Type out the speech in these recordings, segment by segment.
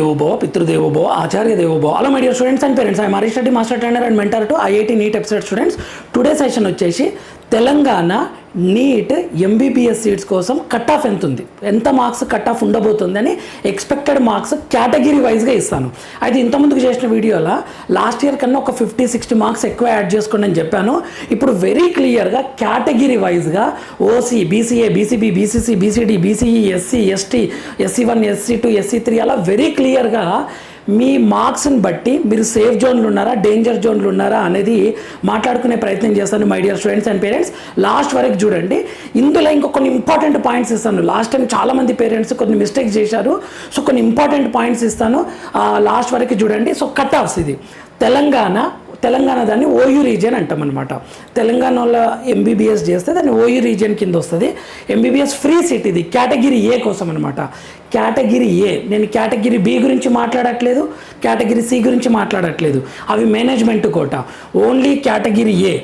देवोभव पितृदेवोभव आचार्य देवोभव hello my dear students and parents I am Harish Reddy master trainer and mentor to IIT NEET episode students today session వచ్చేసి Telangana NEET MBBS seats కోసం cut off ఎంత marks cut off ఉండబోతుందని expected marks category వైజ్గా ఇస్తాను. అయితే ఇంతకుముందుకు చేసిన వీడియోలో లాస్ట్ ఇయర్ కన్నా ఒక 50-60 మార్క్స్ ఎక్కువ యాడ్ చేసుకోండి అని చెప్పాను. ఇప్పుడు వెరీ క్లియర్గా కేటగిరీ వైజ్గా OC, BCA, BCB, BCC, BCD, BCE, SC, ST, SC1, SC2, SC3 అలా వెరీ క్లియర్గా మీ మార్క్స్ని బట్టి మీరు సేఫ్ జోన్లు ఉన్నారా, డేంజర్ జోన్లు ఉన్నారా అనేది మాట్లాడుకునే ప్రయత్నం చేస్తాను. My dear students and parents last వరకు చూడండి. ఇందులో ఇంకో కొన్ని ఇంపార్టెంట్ పాయింట్స్ ఇస్తాను. లాస్ట్ టైం చాలామంది పేరెంట్స్ కొన్ని మిస్టేక్స్ చేశారు. సో కొన్ని ఇంపార్టెంట్ పాయింట్స్ ఇస్తాను, లాస్ట్ వరకు చూడండి. సో కట్ ఆఫ్స్ ఇది తెలంగాణ దాన్ని ఓయూ రీజియన్ అంటాం అనమాట. తెలంగాణలో ఎంబీబీఎస్ చేస్తే దాన్ని ఓయూ రీజియన్ కింద వస్తుంది. ఎంబీబీఎస్ ఫ్రీ సీట్ ఇది కేటగిరీ ఏ కోసం అనమాట. కేటగిరీ ఏ, నేను కేటగిరీ బి గురించి మాట్లాడట్లేదు, కేటగిరీ సి గురించి మాట్లాడట్లేదు, అవి management quota. Only category A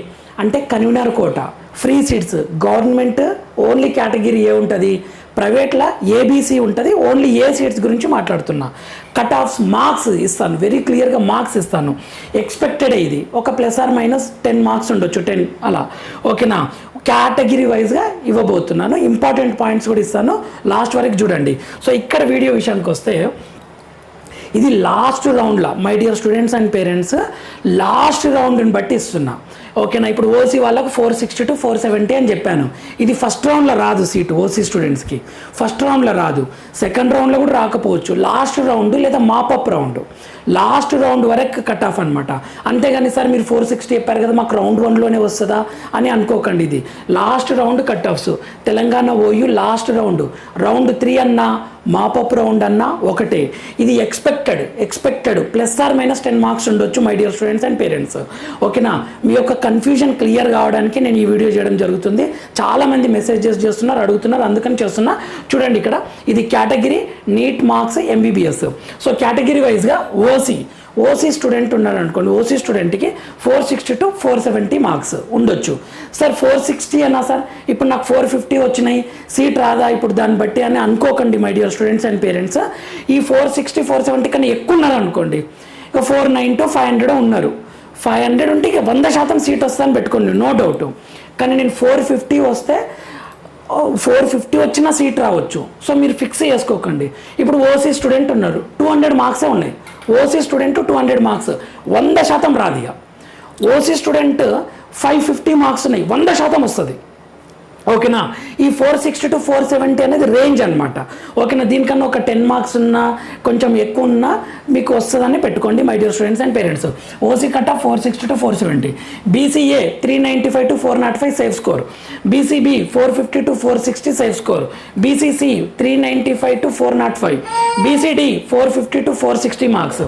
అంటే convener quota, free seats. Government only category A ఉంటుంది, ప్రైవేట్లో ఏబీసీ ఉంటుంది. ఓన్లీ ఏ సీట్స్ గురించి మాట్లాడుతున్నా. కట్ ఆఫ్స్ మార్క్స్ ఇస్తాను, వెరీ క్లియర్గా మార్క్స్ ఇస్తాను. ఎక్స్పెక్టెడ్ ఇది ఒక +10 మార్క్స్ ఉండొచ్చు, 10 అలా. ఓకేనా, కేటగిరీ వైజ్గా ఇవ్వబోతున్నాను. ఇంపార్టెంట్ పాయింట్స్ కూడా ఇస్తాను, లాస్ట్ వరకు చూడండి. సో ఇక్కడ వీడియో విషయానికి వస్తే ఇది లాస్ట్ రౌండ్లో my dear students and parents last రౌండ్ని బట్టి ఇస్తున్నా. ఓకేనా, ఇప్పుడు ఓసీ వాళ్ళకు 460 to 470 అని చెప్పాను. ఇది ఫస్ట్ రౌండ్లో రాదు సీటు ఓసీ స్టూడెంట్స్కి, ఫస్ట్ రౌండ్లో రాదు, సెకండ్ రౌండ్లో కూడా రాకపోవచ్చు. లాస్ట్ రౌండ్ లేదా మాపప్ రౌండ్, లాస్ట్ రౌండ్ వరకు కట్ ఆఫ్ అనమాట. అంతేగాని సార్ మీరు 460 చెప్పారు కదా మాకు రౌండ్ 1లోనే వస్తుందా అని అనుకోకండి. ఇది last round cut offs. Telangana OU last round, round 3 అన్నా మాపప్ రౌండ్ అన్నా ఒకటే. ఇది ఎక్స్పెక్టెడ్ +10 మార్క్స్ ఉండొచ్చు my dear students and parents. ఓకేనా, మీ యొక్క కన్ఫ్యూజన్ క్లియర్ కావడానికి నేను ఈ వీడియో చేయడం జరుగుతుంది. చాలామంది మెసేజెస్ చేస్తున్నారు, అడుగుతున్నారు, అందుకని చేస్తున్నా. చూడండి ఇక్కడ ఇది category NEET marks MBBS. So category వైజ్గా ఓసీ స్టూడెంట్ ఉన్నాడు అనుకోండి, ఓసీ స్టూడెంట్కి 460 to 470 మార్క్స్ ఉండొచ్చు. సార్ 460 అన్నా సార్ ఇప్పుడు నాకు 450 వచ్చినాయి, సీట్ రాదా ఇప్పుడు దాన్ని బట్టి అని అనుకోకండి my dear students and parents. ఈ 460, 470 కన్నా ఎక్కువ ఉన్నారు అనుకోండి, ఇక 490 to 500 ఉన్నారు. 500 ఉంటే ఇక 100% సీట్ వస్తుందని పెట్టుకోండి, నో డౌట్. కానీ నేను 450 వస్తే 450 వచ్చినా సీట్ రావచ్చు. సో మీరు ఫిక్స్ చేసుకోకండి. ఇప్పుడు ఓసీ స్టూడెంట్ ఉన్నారు, 200 మార్క్సే ఉన్నాయి. ఓసీ స్టూడెంట్ 200 మార్క్స్ 100% రాదు. ఇక ఓసీ స్టూడెంట్ 550 మార్క్స్ ఉన్నాయి, 100% వస్తుంది. ఓకేనా, ఈ 460 to 470 అనేది రేంజ్ అనమాట. ఓకేనా, దీనికన్నా ఒక 10 మార్క్స్ ఉన్నా కొంచెం ఎక్కువ ఉన్నా మీకు వస్తుందని పెట్టుకోండి my dear students and parents. OC cut off 460 to 470, BCA 395 to 405 safe score, BCB 450 to 460 safe score, BCC 395 to 405, BCD 450 to 460 marks,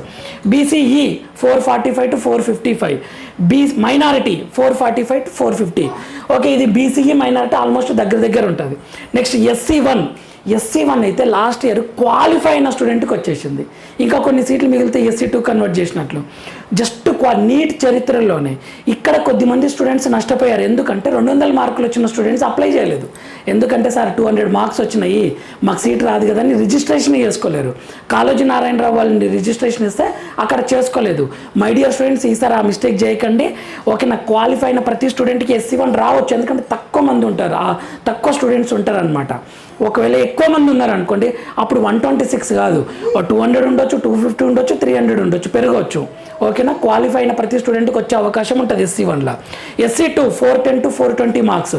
BCE 445 to 455, minority 445 to 450. Okay, ఇది బీసీఈ మైనారిటీ ఆల్మోస్ట్ దగ్గర ఉంటుంది. నెక్స్ట్ SC1 అయితే last year qualify అయిన స్టూడెంట్కి వచ్చేసింది. ఇంకా కొన్ని సీట్లు మిగిలితే SC2 కన్వర్ట్ చేసినట్లు. జస్ట్ నీట్ చరిత్రలోనే ఇక్కడ కొద్దిమంది స్టూడెంట్స్ నష్టపోయారు. ఎందుకంటే 200 మార్కులు వచ్చిన స్టూడెంట్స్ అప్లై చేయలేదు. ఎందుకంటే సార్ 200 మార్క్స్ వచ్చినాయి మాకు సీట్ రాదు కదా అని రిజిస్ట్రేషన్ చేసుకోలేరు. కాళోజీ నారాయణరావు వాళ్ళని రిజిస్ట్రేషన్ ఇస్తే అక్కడ చేసుకోలేదు. మై డియర్ స్టూడెంట్స్ ఈసారి ఆ మిస్టేక్ చేయకండి. ఓకే, నాకు క్వాలిఫై అయిన ప్రతి స్టూడెంట్కి SC1 రావచ్చు, ఎందుకంటే తక్కువ మంది ఉంటారు, తక్కువ స్టూడెంట్స్ ఉంటారు అనమాట. ఒకవేళ ఎక్కువ మంది ఉన్నారనుకోండి అప్పుడు 126 కాదు, 200 ఉండొచ్చు, 250 ఉండొచ్చు, 300 ఉండొచ్చు, పెరగవచ్చు. ఓకేనా, క్వాలిఫై అయిన ప్రతి స్టూడెంట్కి వచ్చే అవకాశం ఉంటుంది SC1లో. SC2 410 to 420 marks,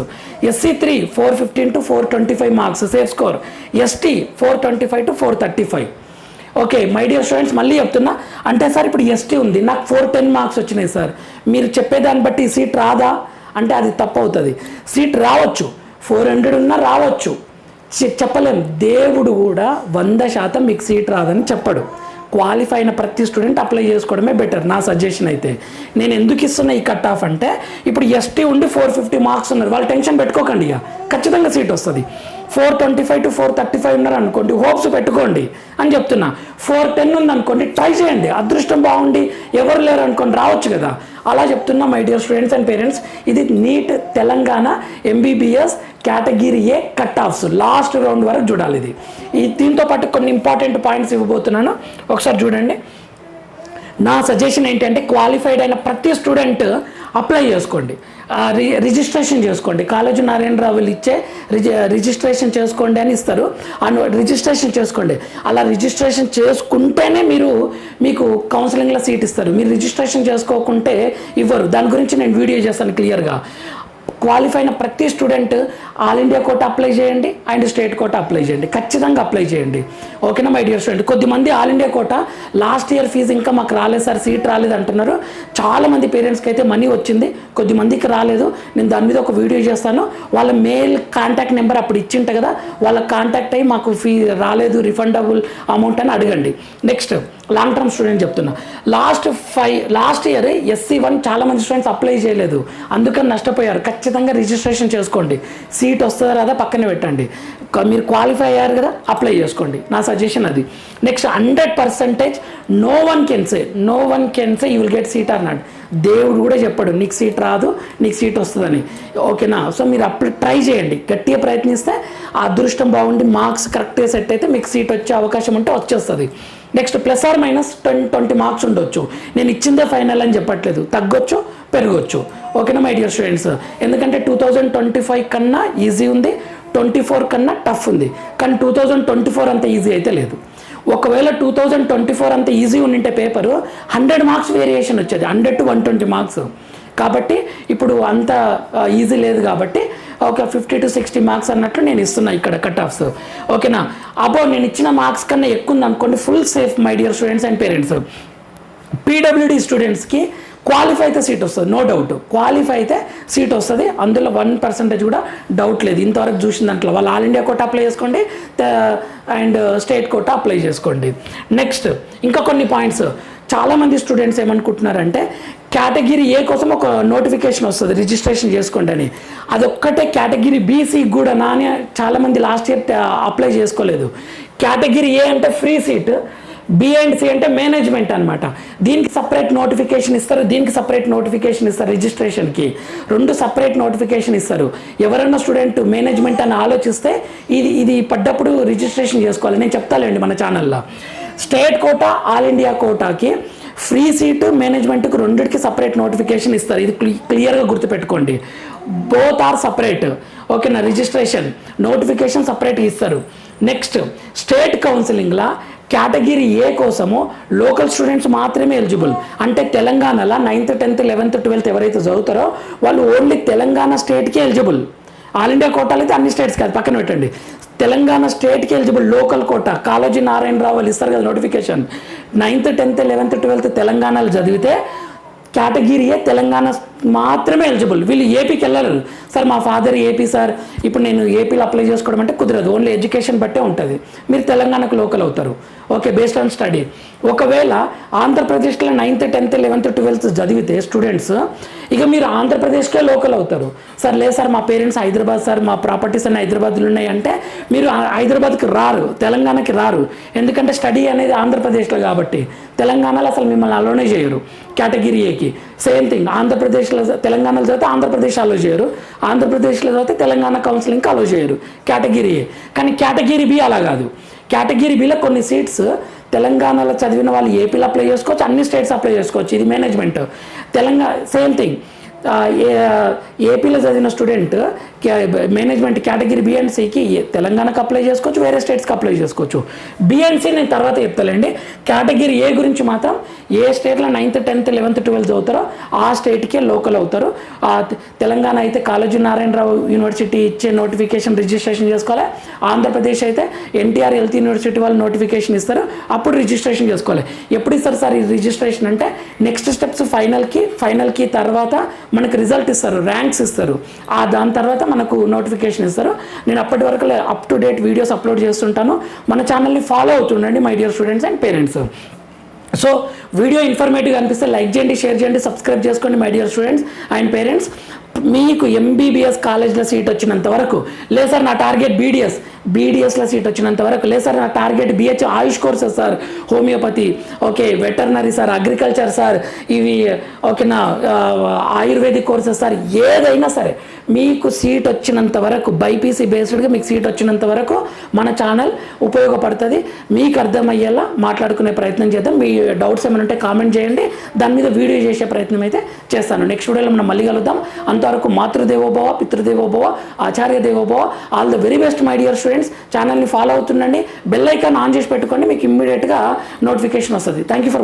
SC3 415 to 425 marks safe score, ST 425 to 435. Okay my dear students, మళ్ళీ చెప్తున్నా, అంటే సార్ ఇప్పుడు ST ఉంది, నాకు 410 మార్క్స్ వచ్చినాయి సార్, మీరు చెప్పేదాన్ని బట్టి సీట్ రాదా అంటే అది తప్పు అవుతుంది. సీట్ రావచ్చు, 400 ఉన్నా రావచ్చు, చెప్పలేం. దేవుడు కూడా 100% మీకు సీట్ రాదని చెప్పడు. క్వాలిఫై అయిన ప్రతి స్టూడెంట్ అప్లై చేసుకోవడమే బెటర్ నా సజెషన్ అయితే. నేను ఎందుకు ఇస్తున్నా ఈ కట్ ఆఫ్ అంటే ఇప్పుడు ST ఉండి 450 మార్క్స్ ఉన్నారు, వాళ్ళు టెన్షన్ పెట్టుకోకండి, ఇక ఖచ్చితంగా సీట్ వస్తుంది. 425 to 435 ఉన్నారు అనుకోండి, హోప్స్ పెట్టుకోండి అని చెప్తున్నా. 410 ఉందనుకోండి, ట్రై చేయండి. అదృష్టం బాగుండి ఎవరు లేరు అనుకోండి, రావచ్చు కదా. అలా చెప్తున్నా my dear students and parents. ఇది NEET Telangana MBBS category A cut offs last round వరకు చూడాలి. ఇది దీంతో పాటు కొన్ని ఇంపార్టెంట్ పాయింట్స్ ఇవ్వబోతున్నాను, ఒకసారి చూడండి. నా సజెషన్ ఏంటంటే క్వాలిఫైడ్ అయిన ప్రతి స్టూడెంట్ అప్లై చేసుకోండి, రిజిస్ట్రేషన్ చేసుకోండి. కాలేజీ నారాయణరావులు ఇచ్చే రిజిస్ట్రేషన్ చేసుకోండి అని ఇస్తారు, రిజిస్ట్రేషన్ చేసుకోండి. అలా రిజిస్ట్రేషన్ చేసుకుంటేనే మీకు కౌన్సిలింగ్లో సీట్ ఇస్తారు. మీరు రిజిస్ట్రేషన్ చేసుకోకుంటే ఇవ్వరు. దాని గురించి నేను వీడియో చేస్తాను క్లియర్గా. క్వాలిఫై అయిన ప్రతి student all India quota apply చేయండి అండ్ స్టేట్ కోటా అప్లై చేయండి, ఖచ్చితంగా అప్లై చేయండి. ఓకేనా మై డియర్ స్టూడెంట్. కొద్దిమంది all India quota last year fees ఇంకా మాకు రాలేదు సార్, సీట్ రాలేదు అంటున్నారు. చాలామంది పేరెంట్స్కి అయితే మనీ వచ్చింది, కొద్దిమందికి రాలేదు. నేను దాని మీద ఒక వీడియో చేస్తాను. వాళ్ళ మెయిల్ కాంటాక్ట్ నెంబర్ అప్పుడు ఇచ్చింట కదా, వాళ్ళ కాంటాక్ట్ అయ్యి మాకు ఫీ రాలేదు, రిఫండబుల్ అమౌంట్ అని అడగండి. నెక్స్ట్ లాంగ్ టర్మ్ స్టూడెంట్ చెప్తున్నా. లాస్ట్ ఇయర్ SC1 చాలామంది స్టూడెంట్స్ అప్లై చేయలేదు, అందుకని నష్టపోయారు. ఖచ్చితంగా రిజిస్ట్రేషన్ చేసుకోండి. సీట్ వస్తుందా రాదా పక్కన పెట్టండి. మీరు క్వాలిఫై అయ్యారు కదా, అప్లై చేసుకోండి. నా సజెషన్ అది. Next 100% no one can say you will get seat అన్నాడు. దేవుడు కూడా చెప్పాడు నీకు సీట్ రాదు, నీకు సీట్ వస్తుందని. ఓకేనా. సో మీరు అప్పుడు ట్రై చేయండి, గట్టిగా ప్రయత్నిస్తే ఆ అదృష్టం బాగుండి మార్క్స్ కరెక్ట్గా సెట్ అయితే మీకు సీట్ వచ్చే అవకాశం ఉంటే వచ్చేస్తుంది. నెక్స్ట్ +or- 20 మార్క్స్ ఉండొచ్చు. నేను ఇచ్చిందే ఫైనల్ అని చెప్పట్లేదు, తగ్గొచ్చు పెరగొచ్చు. ఓకేనా మై డియర్ స్టూడెంట్స్. ఎందుకంటే 2025 కన్నా ఈజీ ఉంది, 24 కన్నా టఫ్ ఉంది. కానీ 2024 అంత ఈజీ అయితే లేదు. ఒకవేళ 2024 అంత ఈజీ ఉండింటే పేపరు 100 మార్క్స్ వేరియేషన్ వచ్చేది, 100 to 120 మార్క్స్. కాబట్టి ఇప్పుడు అంత ఈజీ లేదు కాబట్టి ఒక 50 to 60 మార్క్స్ అన్నట్లు నేను ఇస్తున్నా ఇక్కడ కట్ ఆఫ్స్. ఓకేనా. నేను ఇచ్చిన మార్క్స్ కన్నా ఎక్కువ ఉంది అనుకోండి, full safe my dear students and parents. PWD స్టూడెంట్స్కి క్వాలిఫై అయితే సీట్ వస్తుంది, నో డౌట్. క్వాలిఫై అయితే సీట్ వస్తుంది, అందులో 1% కూడా డౌట్ లేదు. ఇంతవరకు చూసిన దాంట్లో వాళ్ళు ఆల్ ఇండియా కోటా అప్లై చేసుకోండి అండ్ స్టేట్ కోటా అప్లై చేసుకోండి. నెక్స్ట్ ఇంకా కొన్ని పాయింట్స్. చాలామంది స్టూడెంట్స్ ఏమనుకుంటున్నారంటే కేటగిరీ ఏ కోసం ఒక నోటిఫికేషన్ వస్తుంది రిజిస్ట్రేషన్ చేసుకోండి అని. అదొక్కటే కేటగిరీ BC కూడా అని చాలామంది లాస్ట్ ఇయర్ అప్లై చేసుకోలేదు. కేటగిరీ ఏ అంటే free seat, B and C అంటే మేనేజ్మెంట్ అనమాట. దీనికి సపరేట్ నోటిఫికేషన్ ఇస్తారు, దీనికి సపరేట్ నోటిఫికేషన్ ఇస్తారు. రిజిస్ట్రేషన్కి 2 సపరేట్ నోటిఫికేషన్ ఇస్తారు. ఎవరైనా స్టూడెంట్ మేనేజ్మెంట్ అని ఆలోచిస్తే ఇది పడ్డప్పుడు రిజిస్ట్రేషన్ చేసుకోవాలి. నేను చెప్తాలేండి మన ఛానల్లో. స్టేట్ కోటా ఆల్ ఇండియా కోటాకి ఫ్రీ సీటు మేనేజ్మెంట్కి రెండింటికి సపరేట్ నోటిఫికేషన్ ఇస్తారు. ఇది క్లియర్గా గుర్తుపెట్టుకోండి. Both are separate. ఓకేనా. రిజిస్ట్రేషన్ నోటిఫికేషన్ సపరేట్గా ఇస్తారు. నెక్స్ట్ స్టేట్ కౌన్సిలింగ్లా కేటగిరీ ఏ కోసము లోకల్ స్టూడెంట్స్ మాత్రమే ఎలిజిబుల్. అంటే తెలంగాణలో 9th 10th 11th 12th ఎవరైతే చదువుతారో వాళ్ళు ఓన్లీ తెలంగాణ స్టేట్కి ఎలిజిబుల్. ఆల్ ఇండియా కోటాలు అయితే అన్ని స్టేట్స్ కాదు, పక్కన పెట్టండి. తెలంగాణ స్టేట్కి eligible local quota. College Narayanarao వాళ్ళు ఇస్తారు కదా notification. 9th 10th 11th 12th తెలంగాణలో చదివితే కేటగిరీ ఏ తెలంగాణ మాత్రమే ఎలిజిబుల్. వీళ్ళు ఏపీకి వెళ్ళరు. సార్ మా ఫాదర్ ఏపీ సార్, ఇప్పుడు నేను ఏపీలో అప్లై చేసుకోవడం అంటే కుదరదు. ఓన్లీ ఎడ్యుకేషన్ బట్టే ఉంటుంది. మీరు తెలంగాణకు లోకల్ అవుతారు. Okay, based on study. ఒకవేళ ఆంధ్రప్రదేశ్లో 9th 10th 11th 12th చదివితే స్టూడెంట్స్ ఇక మీరు ఆంధ్రప్రదేశ్కే లోకల్ అవుతారు. సార్ లేదు సార్ మా పేరెంట్స్ హైదరాబాద్ సార్, మా ప్రాపర్టీస్ అన్నీ హైదరాబాద్లో ఉన్నాయి అంటే మీరు హైదరాబాద్కి రారు, తెలంగాణకి రారు. ఎందుకంటే స్టడీ అనేది ఆంధ్రప్రదేశ్లో కాబట్టి. తెలంగాణలో అసలు మిమ్మల్ని అలోనే చేయరు కేటగిరీ ఏకి. సేమ్ థింగ్ ఆంధ్రప్రదేశ్లో తెలంగాణలో చదివితే ఆంధ్రప్రదేశ్ అలో చేయరు, ఆంధ్రప్రదేశ్లో చదివితే తెలంగాణ కౌన్సిలింగ్కి అలో చేయరు కేటగిరీ ఏ. కానీ కేటగిరీ B అలా కాదు. కేటగిరీ Bలో కొన్ని సీట్స్ తెలంగాణలో చదివిన వాళ్ళు ఏపీలో అప్లై చేసుకోవచ్చు, అన్ని స్టేట్స్ అప్లై చేసుకోవచ్చు. ఇది మేనేజ్మెంట్. Telangana same thing. ఏపీలో చదివిన student management category B and Cకి తెలంగాణకు అప్లై చేసుకోవచ్చు, వేరే స్టేట్స్కి అప్లై చేసుకోవచ్చు. B and C నేను తర్వాత చెప్తానండి. కేటగిరీ ఏ గురించి మాత్రం ఏ స్టేట్లో 9th 10th 11th 12th చదువుతారో ఆ స్టేట్కే లోకల్ అవుతారు. తెలంగాణ అయితే కాలేజీ నారాయణరావు యూనివర్సిటీ ఇచ్చే నోటిఫికేషన్ రిజిస్ట్రేషన్ చేసుకోవాలి. ఆంధ్రప్రదేశ్ అయితే NTR హెల్త్ యూనివర్సిటీ వాళ్ళు నోటిఫికేషన్ ఇస్తారు, అప్పుడు రిజిస్ట్రేషన్ చేసుకోవాలి. ఎప్పుడు ఇస్తారు సార్ ఈ రిజిస్ట్రేషన్ అంటే నెక్స్ట్ స్టెప్స్ ఫైనల్కి తర్వాత మనకు రిజల్ట్ ఇస్తారు, ర్యాంక్స్ ఇస్తారు. దాని తర్వాత మనకు నోటిఫికేషన్ ఇస్తారు. నేను అప్పటి వరకు up to date videos upload చేస్తుంటాను. మన ఛానల్ని ఫాలో అవుతుండండి my dear students and parents. So video informative అనిపిస్తే లైక్ చేయండి, షేర్ చేయండి, సబ్స్క్రైబ్ చేసుకోండి my dear students and parents. మీకు ఎంబీబీఎస్ కాలేజ్లో సీట్ వచ్చినంత వరకు, లేదు సార్ నా టార్గెట్ బీడీఎస్లో సీట్ వచ్చినంత వరకు, లేదు సార్ నా target BH AYUSH courses sir, homeopathy, okay veterinary sir, agriculture sir, ఇవి ఓకేనా ఆయుర్వేదిక్ కోర్సెస్ సార్, ఏదైనా సరే మీకు సీట్ వచ్చినంత వరకు బైపీసీ బేస్డ్గా మీకు సీట్ వచ్చినంత వరకు మన ఛానల్ ఉపయోగపడుతుంది. మీకు అర్థమయ్యేలా మాట్లాడుకునే ప్రయత్నం చేద్దాం. మీ డౌట్స్ ఏమైనా ఉంటే కామెంట్ చేయండి, దాని మీద వీడియో చేసే ప్రయత్నం అయితే చేస్తాను. నెక్స్ట్ వీడియోలో మనం మళ్ళీ కలుద్దాం. అంతవరకు మాతృదేవోభవ, పితృదేవోభవ, ఆచార్య దేవోభవ. All the very best my dear students. ఛానల్ని ఫాలో అవుతుండండి, బెల్ ఐకాన్ ఆన్ చేసి పెట్టుకోండి, మీకు ఇమ్మీడియట్గా నోటిఫికేషన్ వస్తుంది. Thank you for